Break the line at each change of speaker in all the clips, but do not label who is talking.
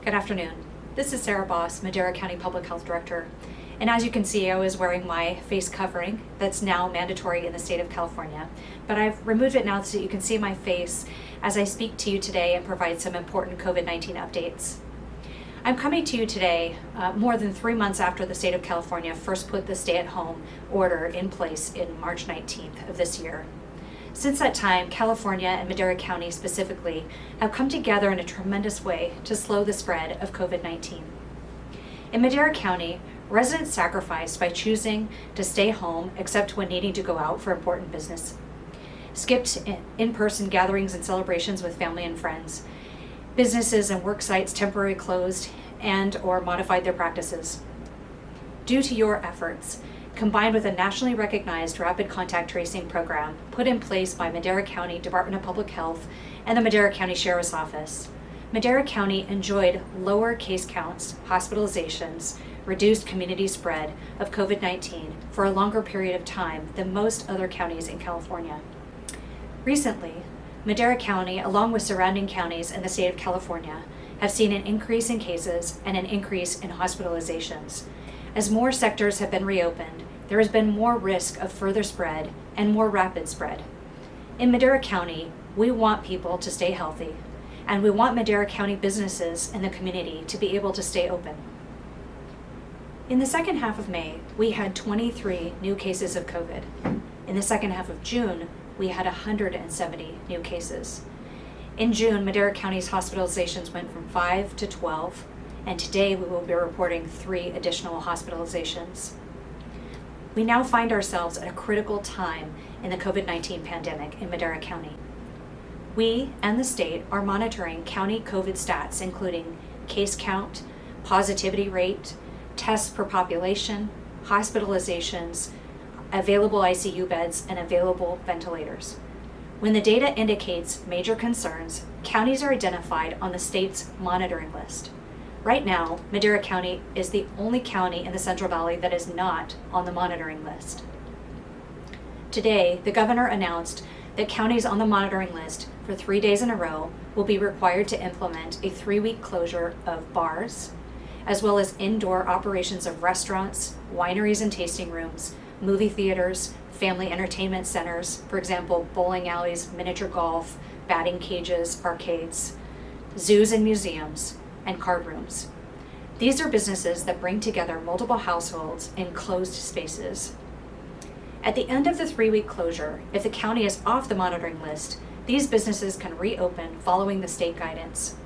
Good afternoon. This is Sarah Boss, Madera County Public Health Director. And as you can see, I was wearing my face covering that's now mandatory in the state of California. But I've removed it now so that you can see my face as I speak to you today and provide some important COVID-19 updates. I'm coming to you today more than 3 months after the state of California first put the stay-at-home order in place in March 19th of this year. Since that time, California and Madera County specifically have come together in a tremendous way to slow the spread of COVID-19. In Madera County, residents sacrificed by choosing to stay home except when needing to go out for important business, skipped in-person gatherings and celebrations with family and friends, businesses and work sites temporarily closed and or modified their practices. Due to your efforts, combined with a nationally recognized rapid contact tracing program put in place by Madera County Department of Public Health and the Madera County Sheriff's Office, Madera County enjoyed lower case counts, hospitalizations, reduced community spread of COVID-19 for a longer period of time than most other counties in California. Recently, Madera County, along with surrounding counties in the state of California, have seen an increase in cases and an increase in hospitalizations. As more sectors have been reopened, there has been more risk of further spread and more rapid spread. In Madera County, we want people to stay healthy, and we want Madera County businesses and the community to be able to stay open. In the second half of May, we had 23 new cases of COVID. In the second half of June, we had 170 new cases. In June, Madera County's hospitalizations went from 5 to 12, and today we will be reporting 3 additional hospitalizations. We now find ourselves at a critical time in the COVID-19 pandemic in Madera County. We and the state are monitoring county COVID stats, including case count, positivity rate, tests per population, hospitalizations, available ICU beds, and available ventilators. When the data indicates major concerns, counties are identified on the state's monitoring list. Right now, Madera County is the only county in the Central Valley that is not on the monitoring list. Today, the governor announced that counties on the monitoring list for 3 days in a row will be required to implement a 3-week closure of bars, as well as indoor operations of restaurants, wineries and tasting rooms, movie theaters, family entertainment centers, for example, bowling alleys, miniature golf, batting cages, arcades, zoos and museums, and card rooms. These are businesses that bring together multiple households in closed spaces. At the end of the 3-week closure, if the county is off the monitoring list, these businesses can reopen following the state guidance.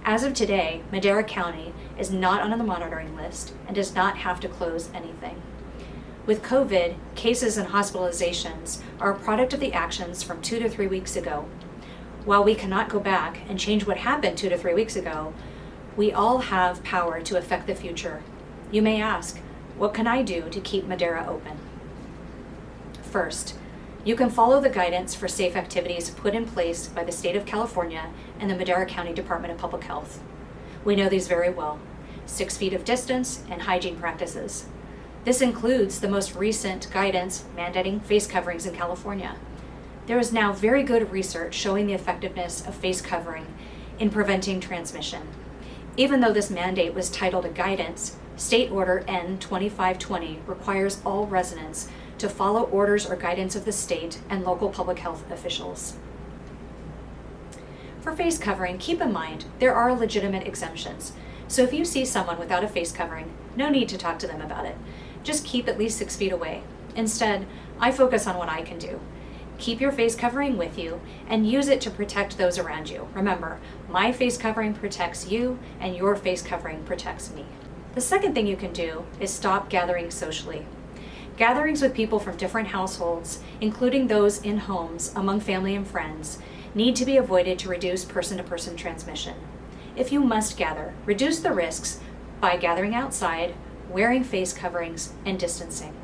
As of today, Madera County is not on the monitoring list and does not have to close anything. With COVID, cases and hospitalizations are a product of the actions from 2 to 3 weeks ago. While we cannot go back and change what happened 2 to 3 weeks ago, we all have power to affect the future. You may ask, what can I do to keep Madera open? First, you can follow the guidance for safe activities put in place by the state of California and the Madera County Department of Public Health. We know these very well: 6 feet of distance and hygiene practices. This includes the most recent guidance mandating face coverings in California. There is now very good research showing the effectiveness of face covering in preventing transmission. Even though this mandate was titled a guidance, State Order N-2520 requires all residents to follow orders or guidance of the state and local public health officials. For face covering, keep in mind there are legitimate exemptions. So if you see someone without a face covering, no need to talk to them about it. Just keep at least 6 feet away. Instead, I focus on what I can do. Keep your face covering with you and use it to protect those around you. Remember, my face covering protects you and your face covering protects me. The second thing you can do is stop gathering socially. Gatherings with people from different households, including those in homes among family and friends, need to be avoided to reduce person-to-person transmission. If you must gather, reduce the risks by gathering outside, wearing face coverings, and distancing.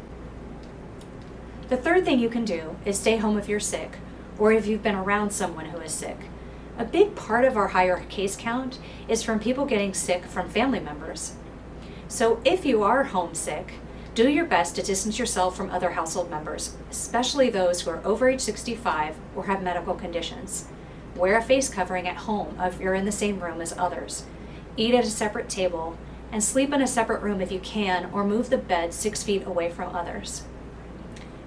The third thing you can do is stay home if you're sick, or if you've been around someone who is sick. A big part of our higher case count is from people getting sick from family members. So if you are homesick, do your best to distance yourself from other household members, especially those who are over age 65 or have medical conditions. Wear a face covering at home if you're in the same room as others. eat at a separate table, and sleep in a separate room if you can, or move the bed 6 feet away from others.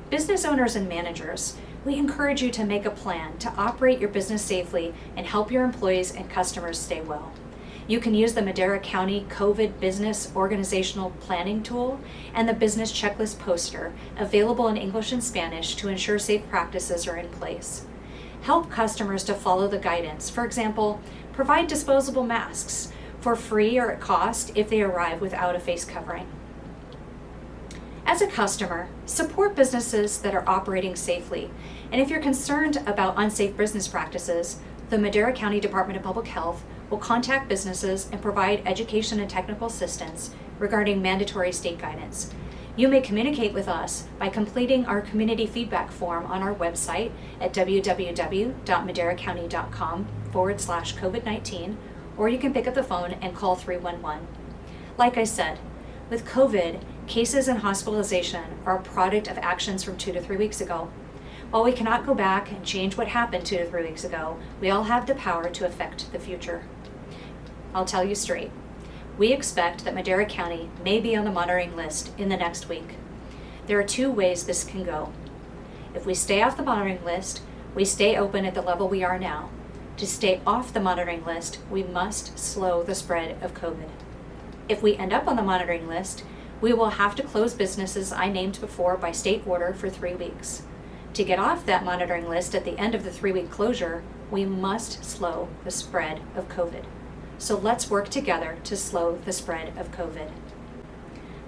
Business owners and managers, we encourage you to make a plan to operate your business safely and help your employees and customers stay well. You can use the Madera County COVID Business Organizational Planning Tool and the Business Checklist poster, available in English and Spanish, to ensure safe practices are in place. Help customers to follow the guidance. For example, provide disposable masks for free or at cost if they arrive without a face covering. As a customer, support businesses that are operating safely. And if you're concerned about unsafe business practices, the Madera County Department of Public Health will contact businesses and provide education and technical assistance regarding mandatory state guidance. You may communicate with us by completing our community feedback form on our website at www.maderacounty.com/COVID-19, or you can pick up the phone and call 311. Like I said, with COVID, cases and hospitalization are a product of actions from 2 to 3 weeks ago. While we cannot go back and change what happened 2 to 3 weeks ago, we all have the power to affect the future. I'll tell you straight. We expect that Madera County may be on the monitoring list in the next week. There are 2 ways this can go. If we stay off the monitoring list, we stay open at the level we are now. To stay off the monitoring list, we must slow the spread of COVID. If we end up on the monitoring list, we will have to close businesses I named before by state order for 3 weeks. To get off that monitoring list at the end of the 3-week closure, we must slow the spread of COVID. So let's work together to slow the spread of COVID.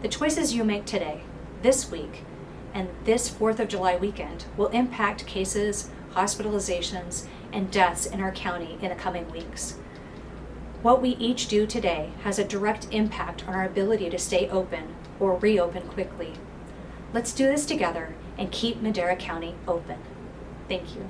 The choices you make today, this week, and this 4th of July weekend will impact cases, hospitalizations, and deaths in our county in the coming weeks. What we each do today has a direct impact on our ability to stay open or reopen quickly. Let's do this together and keep Madera County open. Thank you.